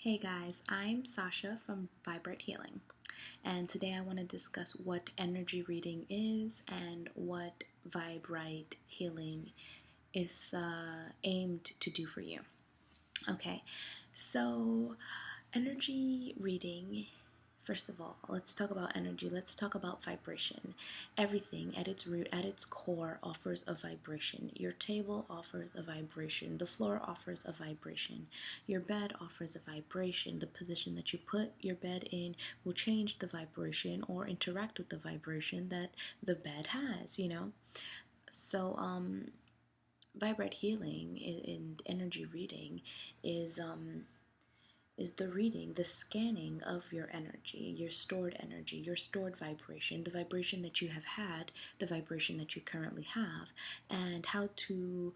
Hey guys, I'm Sasha from Vibrate Healing, and today I want to discuss what energy reading is and what Vibrate Healing is aimed to do for you. Okay, so energy reading. First of all, let's talk about energy. Let's talk about vibration. Everything at its root, at its core, offers a vibration. Your table offers a vibration. The floor offers a vibration. Your bed offers a vibration. The position that you put your bed in will change the vibration or interact with the vibration that the bed has. So, vibrate healing and energy reading is the reading, the scanning of your energy, your stored vibration, the vibration that you have had, the vibration that you currently have, and how to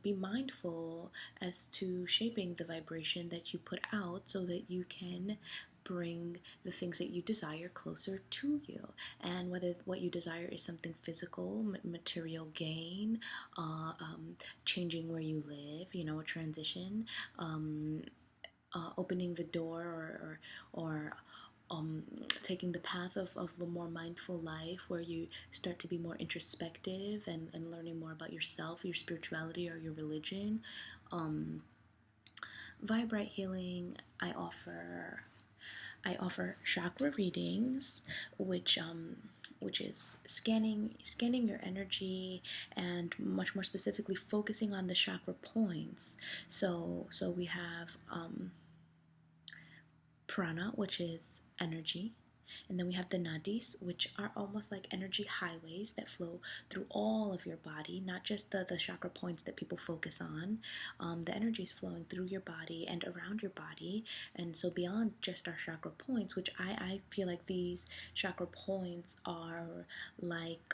be mindful as to shaping the vibration that you put out so that you can bring the things that you desire closer to you. And whether what you desire is something physical, material gain, changing where you live, a transition, opening the door or taking the path of a more mindful life where you start to be more introspective and learning more about yourself, your spirituality, or your religion. Um, Vibrate Healing, I offer chakra readings, which is scanning your energy and much more specifically focusing on the chakra points. So we have prana, which is energy. And then we have the nadis, which are almost like energy highways that flow through all of your body, not just the chakra points that people focus on. The energy is flowing through your body and around your body. And so beyond just our chakra points, which I feel like these chakra points are like,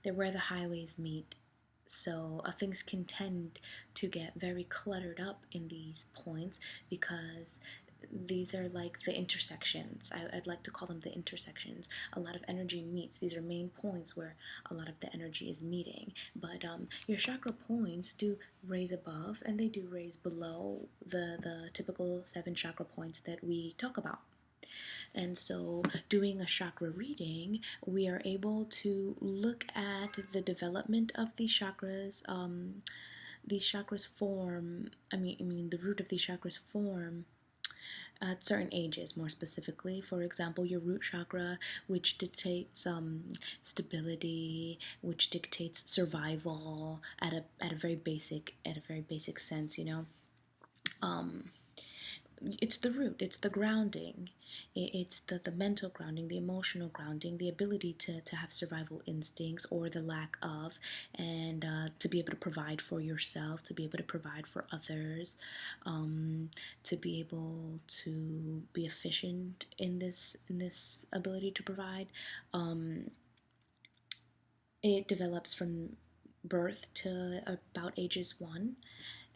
they're where the highways meet. So things can tend to get very cluttered up in these points because these are like the intersections. I'd like to call them the intersections. A lot of energy meets. These are main points where a lot of the energy is meeting. But your chakra points do raise above and they do raise below the typical 7 chakra points that we talk about. And so, doing a chakra reading, we are able to look at the development of these chakras. These chakras form. The root of these chakras form at certain ages, more specifically. For example, your root chakra, which dictates stability, which dictates survival at a very basic sense. Um, it's the root, it's the grounding, it's the mental grounding, the emotional grounding, the ability to have survival instincts or the lack of, and to be able to provide for yourself, to be able to provide for others, to be able to be efficient in this ability to provide. It develops from birth to about ages 1,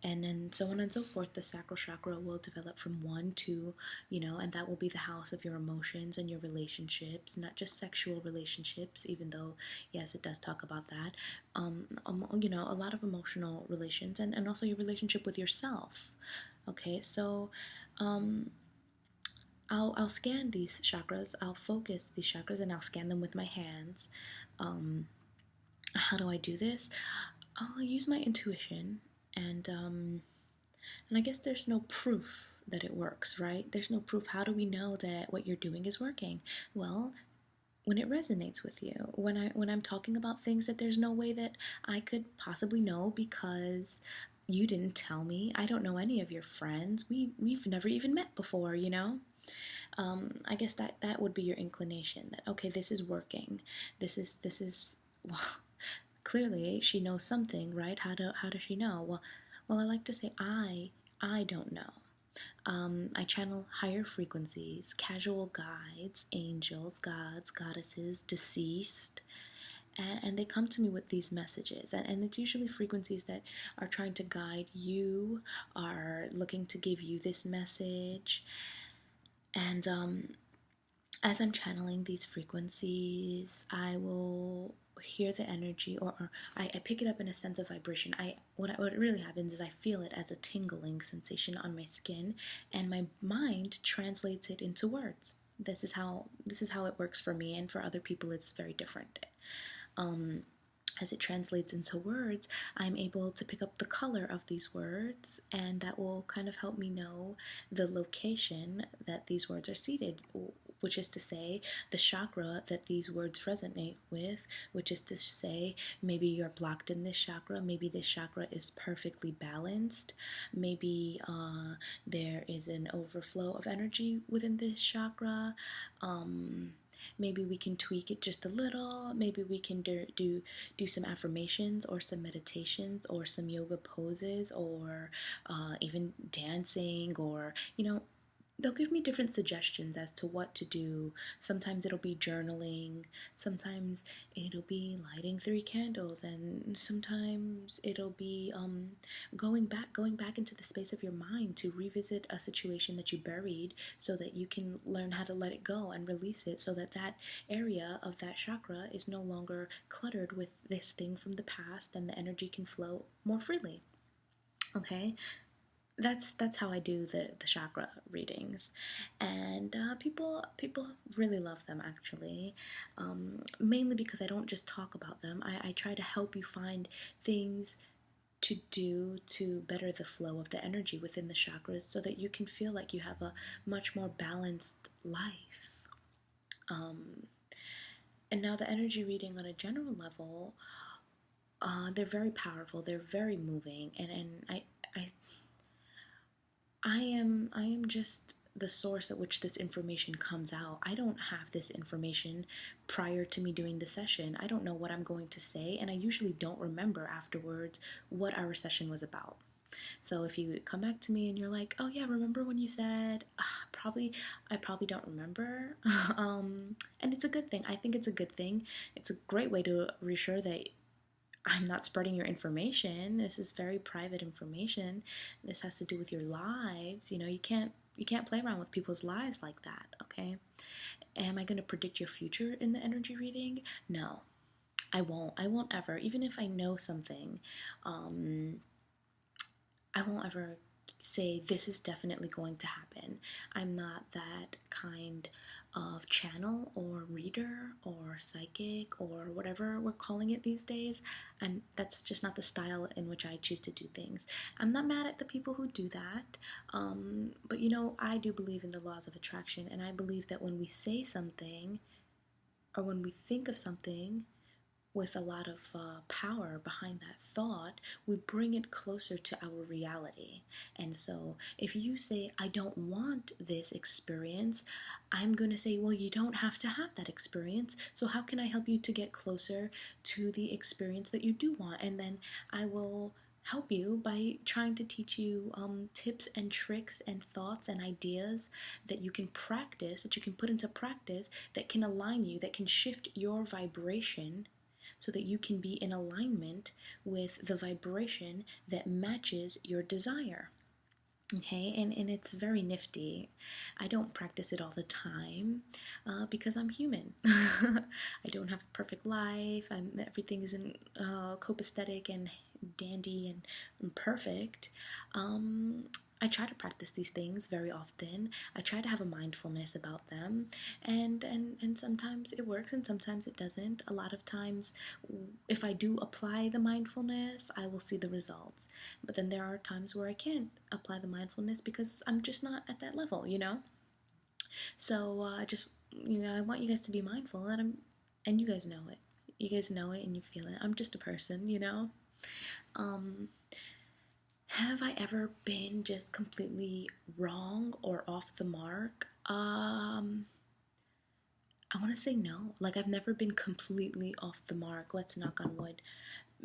and then so on and so forth. The sacral chakra will develop from 1 to, and that will be the house of your emotions and your relationships, not just sexual relationships, even though, yes, it does talk about that. A lot of emotional relations, and also your relationship with yourself. Okay, so I'll scan these chakras, I'll focus these chakras, and I'll scan them with my hands. How do I do this? I'll use my intuition, and I guess there's no proof that it works, right? There's no proof. How do we know that what you're doing is working? Well, when it resonates with you, when I'm talking about things that there's no way that I could possibly know because you didn't tell me. I don't know any of your friends. We've never even met before. I guess that would be your inclination that, okay, this is working. This is well, clearly she knows something, right? How does she know? Well, I like to say I don't know. I channel higher frequencies, casual guides, angels, gods, goddesses, deceased, and they come to me with these messages. And it's usually frequencies that are trying to guide you, are looking to give you this message. And as I'm channeling these frequencies, I will hear the energy, or I pick it up in a sense of vibration. What really happens is I feel it as a tingling sensation on my skin, and my mind translates it into words. This is how it works for me, and for other people it's very different. Um, as it translates into words, I'm able to pick up the color of these words, and that will kind of help me know the location that these words are seated, which is to say, the chakra that these words resonate with, which is to say, maybe you're blocked in this chakra, maybe this chakra is perfectly balanced, maybe there is an overflow of energy within this chakra. Maybe we can tweak it just a little. Maybe we can do some affirmations or some meditations or some yoga poses, or even dancing, or they'll give me different suggestions as to what to do. Sometimes it'll be journaling, sometimes it'll be lighting 3 candles, and sometimes it'll be going back into the space of your mind to revisit a situation that you buried, so that you can learn how to let it go and release it, so that that area of that chakra is no longer cluttered with this thing from the past, and the energy can flow more freely. Okay, that's how I do the chakra readings, and people really love them, actually, mainly because I don't just talk about them. I try to help you find things to do to better the flow of the energy within the chakras, so that you can feel like you have a much more balanced life. Um, and now the energy reading on a general level, they're very powerful. They're very moving, and I I am just the source at which this information comes out. I don't have this information prior to me doing the session. I don't know what I'm going to say, and I usually don't remember afterwards what our session was about. So if you come back to me and you're like, "Oh yeah, remember when you said?" I probably don't remember. And it's a good thing. I think it's a good thing. It's a great way to reassure that I'm not spreading your information. This is very private information. This has to do with your lives. You can't play around with people's lives like that, okay? Am I going to predict your future in the energy reading? No. I won't. I won't ever. Even if I know something, um, I won't ever say this is definitely going to happen. I'm not that kind of channel or reader or psychic or whatever we're calling it these days. That's just not the style in which I choose to do things. I'm not mad at the people who do that, but I do believe in the laws of attraction, and I believe that when we say something or when we think of something with a lot of power behind that thought, we bring it closer to our reality. And so if you say, I don't want this experience, I'm going to say, well, you don't have to have that experience. So how can I help you to get closer to the experience that you do want? And then I will help you by trying to teach you tips and tricks and thoughts and ideas that you can practice, that you can put into practice, that can align you, that can shift your vibration, so that you can be in alignment with the vibration that matches your desire. Okay, and it's very nifty. I don't practice it all the time because I'm human. I don't have a perfect life. Everything isn't copacetic and dandy and perfect. I try to practice these things very often. I try to have a mindfulness about them, and sometimes it works and sometimes it doesn't. A lot of times, if I do apply the mindfulness, I will see the results. But then there are times where I can't apply the mindfulness because I'm just not at that level. So I want you guys to be mindful, and you guys know it. You guys know it and you feel it. I'm just a person. Um, have I ever been just completely wrong or off the mark? I want to say no. Like, I've never been completely off the mark. Let's knock on wood.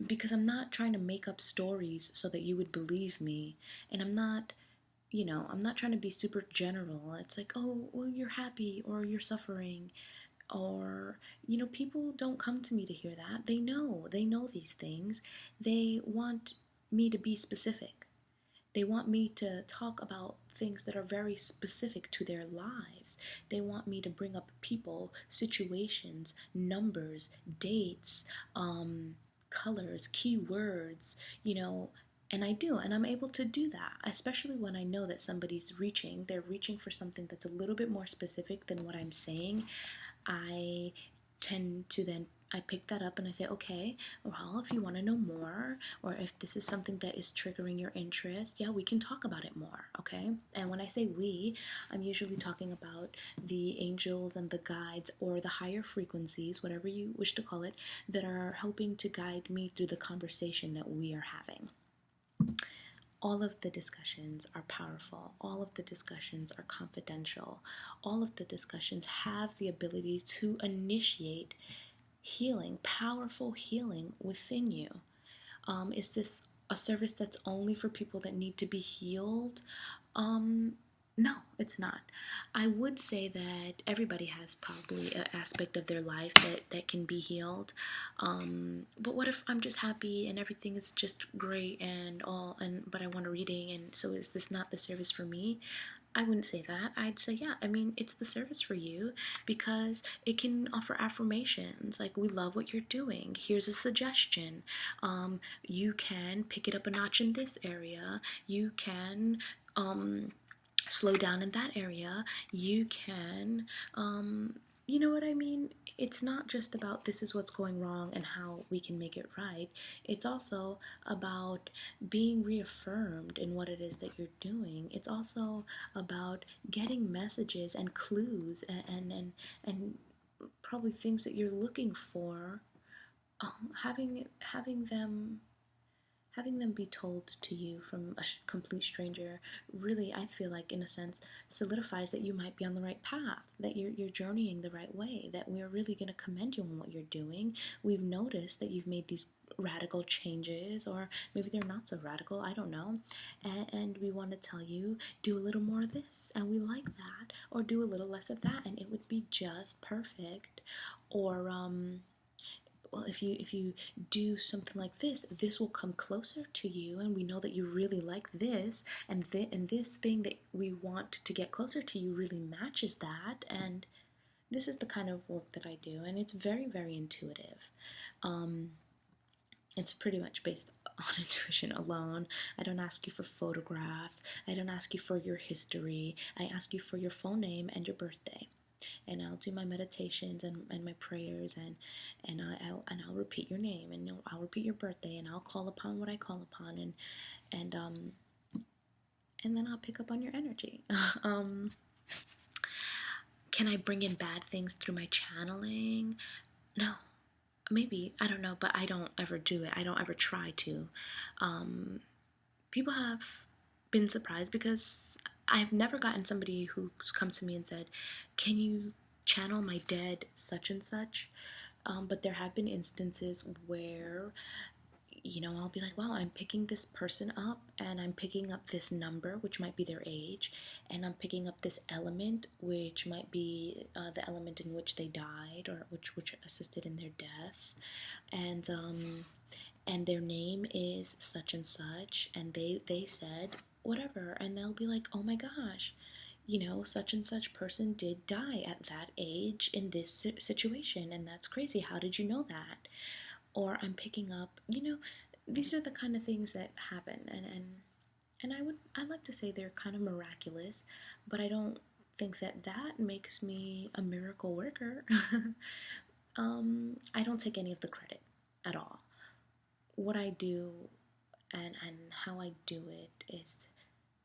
Because I'm not trying to make up stories so that you would believe me. And I'm not trying to be super general. It's like, oh, well, you're happy or you're suffering. Or, people don't come to me to hear that. They know these things. They want me to be specific. They want me to talk about things that are very specific to their lives. They want me to bring up people, situations, numbers, dates, colors, keywords, you know, and I do, and I'm able to do that, especially when I know that they're reaching for something that's a little bit more specific than what I'm saying. I tend to then I pick that up and I say, okay, well, if you want to know more, or if this is something that is triggering your interest, yeah, we can talk about it more, okay? And when I say we, I'm usually talking about the angels and the guides, or the higher frequencies, whatever you wish to call it, that are helping to guide me through the conversation that we are having. All of the discussions are powerful. All of the discussions are confidential. All of the discussions have the ability to initiate healing, powerful healing within you. Is this a service that's only for people that need to be healed? No, it's not. I would say that everybody has probably an aspect of their life that can be healed. But what if I'm just happy and everything is just great and all, but I want a reading, and so is this not the service for me? I wouldn't say that. I'd say, yeah, I mean, it's the service for you because it can offer affirmations. Like, we love what you're doing. Here's a suggestion. You can pick it up a notch in this area. You can slow down in that area. You can, you know what I mean? It's not just about this is what's going wrong and how we can make it right. It's also about being reaffirmed in what it is that you're doing. It's also about getting messages and clues and probably things that you're looking for, having them be told to you from a complete stranger. Really, I feel like, in a sense, solidifies that you might be on the right path, that you're journeying the right way, that we're really going to commend you on what you're doing. We've noticed that you've made these radical changes, or maybe they're not so radical, I don't know, and we want to tell you, do a little more of this and we like that, or do a little less of that and it would be just perfect. Or well, if you do something like this will come closer to you, and we know that you really like this, and this thing that we want to get closer to you really matches that. And this is the kind of work that I do, and it's very, very intuitive. It's pretty much based on intuition alone. I don't ask you for photographs. I don't ask you for your history. I ask you for your full name and your birthday, and I'll do my meditations and my prayers, and I'll repeat your name, and I'll repeat your birthday, and I'll call upon what I call upon, and and then I'll pick up on your energy. Can I bring in bad things through my channeling? No. Maybe, I don't know, but I don't ever do it. I don't ever try to. People have been surprised because I've never gotten somebody who's come to me and said, can you channel my dead such and such? But there have been instances where, I'll be like, wow, I'm picking this person up, and I'm picking up this number, which might be their age, and I'm picking up this element, which might be the element in which they died, or which assisted in their death, and their name is such and such, and they said whatever, and they'll be like, oh my gosh, such and such person did die at that age in this situation, and that's crazy. How did you know that? Or I'm picking up, these are the kind of things that happen, and I'd like to say they're kind of miraculous, but I don't think that makes me a miracle worker. I don't take any of the credit at all. What I do and how I do it is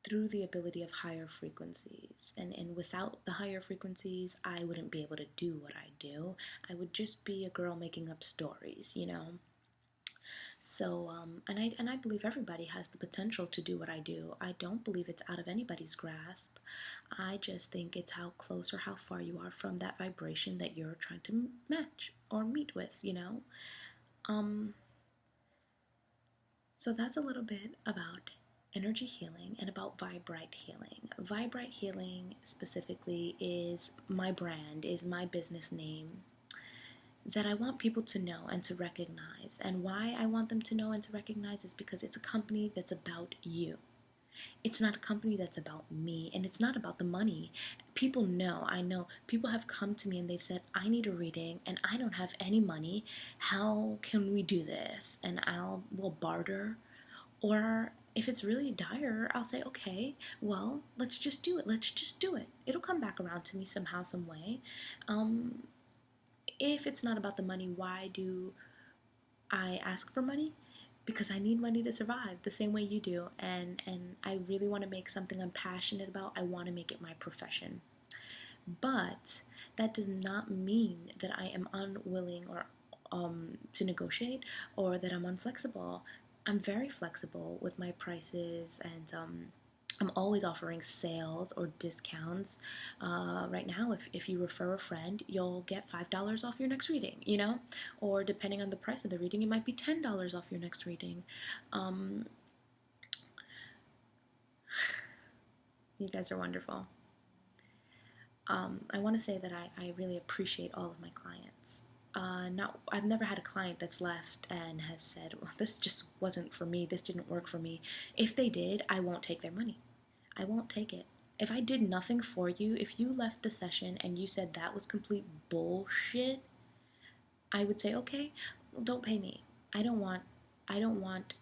through the ability of higher frequencies. And without the higher frequencies, I wouldn't be able to do what I do. I would just be a girl making up stories. So, and I believe everybody has the potential to do what I do. I don't believe it's out of anybody's grasp. I just think it's how close or how far you are from that vibration that you're trying to match or meet with. So that's a little bit about energy healing and about Vibrite healing. Vibrite healing specifically is my brand, is my business name that I want people to know and to recognize. And why I want them to know and to recognize is because it's a company that's about you. It's not a company that's about me, and it's not about the money. People know, I know, people have come to me and they've said, I need a reading and I don't have any money. How can we do this? And we'll barter. Or if it's really dire, I'll say, okay, well, let's just do it. Let's just do it. It'll come back around to me somehow, some way. Um, if it's not about the money, why do I ask for money? Because I need money to survive the same way you do, and I really want to make something I'm passionate about. I want to make it my profession. But that does not mean that I am unwilling or to negotiate, or that I'm unflexible. I'm very flexible with my prices, and I'm always offering sales or discounts. Right now, if you refer a friend, you'll get $5 off your next reading, or depending on the price of the reading, it might be $10 off your next reading. Um, you guys are wonderful. I want to say that I really appreciate all of my clients. I've never had a client that's left and has said, well, this just wasn't for me, this didn't work for me. If they did, I won't take their money. I won't take it. If I did nothing for you, if you left the session and you said that was complete bullshit, I would say, okay, well, don't pay me. I don't want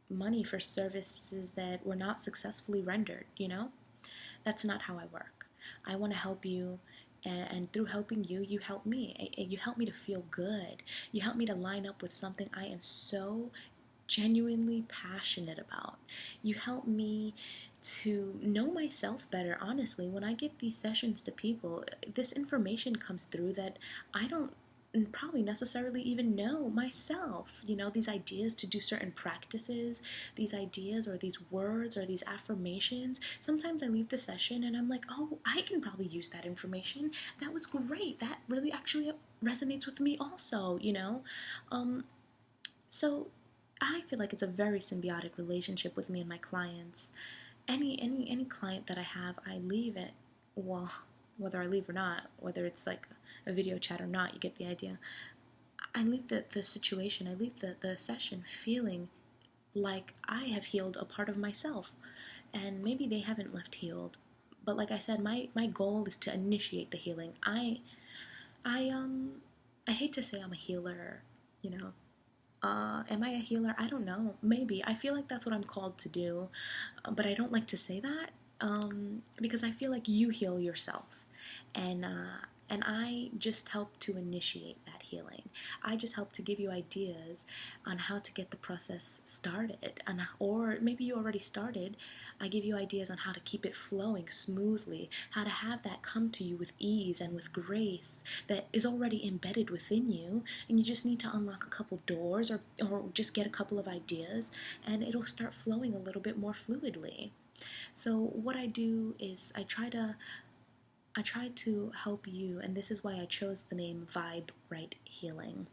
money for services that were not successfully rendered. That's not how I work. I want to help you, and through helping you, you help me. You help me to feel good. You help me to line up with something I am so genuinely passionate about. You help me to know myself better. Honestly, when I give these sessions to people, this information comes through that I don't probably necessarily even know myself. These ideas to do certain practices, these ideas or these words or these affirmations. Sometimes I leave the session and I'm like, oh, I can probably use that information. That was great. That really actually resonates with me also. Um, so I feel like it's a very symbiotic relationship with me and my clients. Any client that I have, I leave it. Well, whether I leave or not, whether it's like a video chat or not, you get the idea. I leave the situation, I leave the session feeling like I have healed a part of myself. And maybe they haven't left healed. But like I said, my goal is to initiate the healing. I I hate to say I'm a healer, you know, am I a healer? I don't know. Maybe. I feel like that's what I'm called to do, but I don't like to say that because I feel like you heal yourself, and I just help to initiate that healing. I just help to give you ideas on how to get the process started, or maybe you already started. I give you ideas on how to keep it flowing smoothly, how to have that come to you with ease and with grace that is already embedded within you, and you just need to unlock a couple doors, or just get a couple of ideas, and it'll start flowing a little bit more fluidly. So what I do is I try to help you, and this is why I chose the name Vibe Right Healing.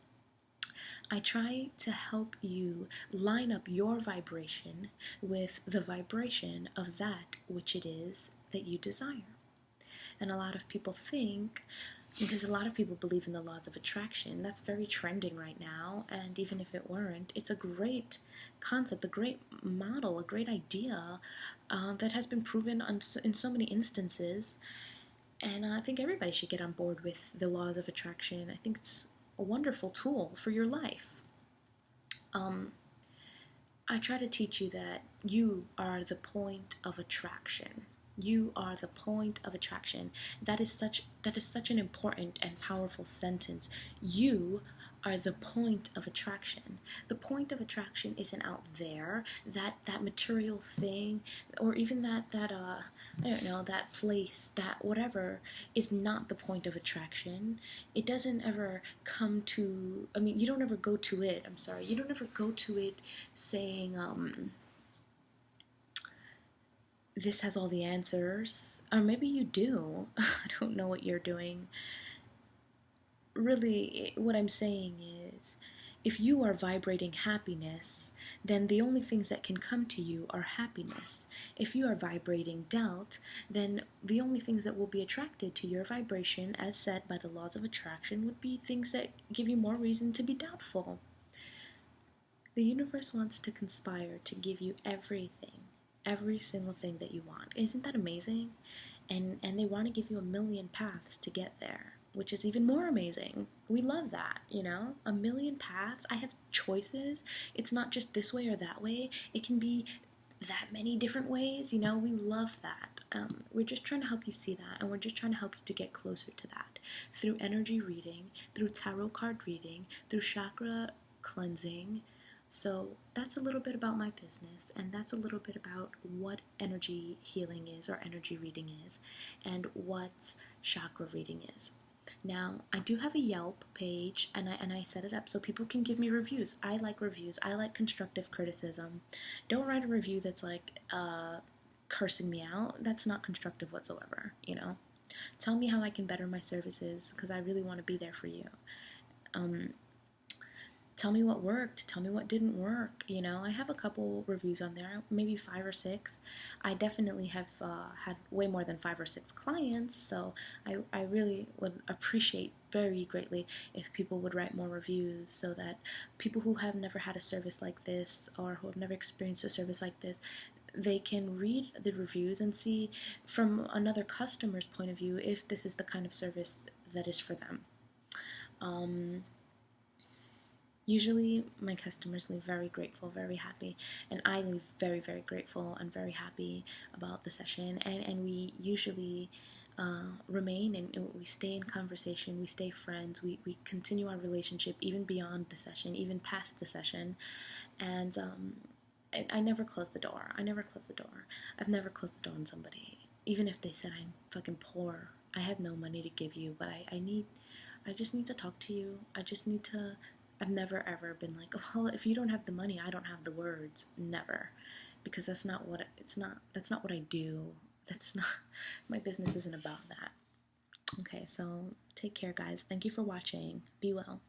I try to help you line up your vibration with the vibration of that which it is that you desire. And a lot of people think, because a lot of people believe in the laws of attraction, that's very trending right now, and even if it weren't, it's a great concept, a great model, a great idea that has been proven in so many instances. And I think everybody should get on board with the laws of attraction. I think it's a wonderful tool for your life. Um, I try to teach you that you are the point of attraction. You are the point of attraction. That is such an important and powerful sentence. You are the point of attraction. The point of attraction isn't out there, that material thing, or even that I don't know, that place, that whatever is not the point of attraction. It doesn't ever come to, I mean, you don't ever go to it. I'm sorry. You don't ever go to it saying, this has all the answers. Or maybe you do. I don't know what you're doing. Really, what I'm saying is, if you are vibrating happiness, then the only things that can come to you are happiness. If you are vibrating doubt, then the only things that will be attracted to your vibration, as set by the laws of attraction, would be things that give you more reason to be doubtful. The universe wants to conspire to give you everything every single thing that you want. Isn't that amazing? And they want to give you a million paths to get there, which is even more amazing. We love that, you know? A million paths. I have choices. It's not just this way or that way. It can be that many different ways, you know? We love that. We're just trying to help you see that, and we're just trying to help you to get closer to that through energy reading, through tarot card reading, through chakra cleansing. So that's a little bit about my business, and that's a little bit about what energy healing is or energy reading is, and what chakra reading is. Now, I do have a Yelp page, and I set it up so people can give me reviews. I like reviews. I like constructive criticism. Don't write a review that's like cursing me out. That's not constructive whatsoever, you know? Tell me how I can better my services because I really want to be there for you. Um, Tell me what worked, tell me what didn't work. You know, I have a couple reviews on there, maybe 5 or 6. I definitely have had way more than 5 or 6 clients, so I really would appreciate very greatly if people would write more reviews so that people who have never had a service like this or who have never experienced a service like this, they can read the reviews and see from another customer's point of view if this is the kind of service that is for them. Usually, my customers leave very grateful, very happy, and I leave very, very grateful and very happy about the session. And we usually remain and we stay in conversation, we stay friends, we continue our relationship even beyond the session, even past the session. And I never close the door. I never close the door. I've never closed the door on somebody, even if they said I'm fucking poor. I have no money to give you, but I just need to talk to you. I just need to. I've never ever been like, well, if you don't have the money, I don't have the words. Never, because that's not what it's not. That's not what I do. That's not. My business isn't about that. Okay, so take care, guys. Thank you for watching. Be well.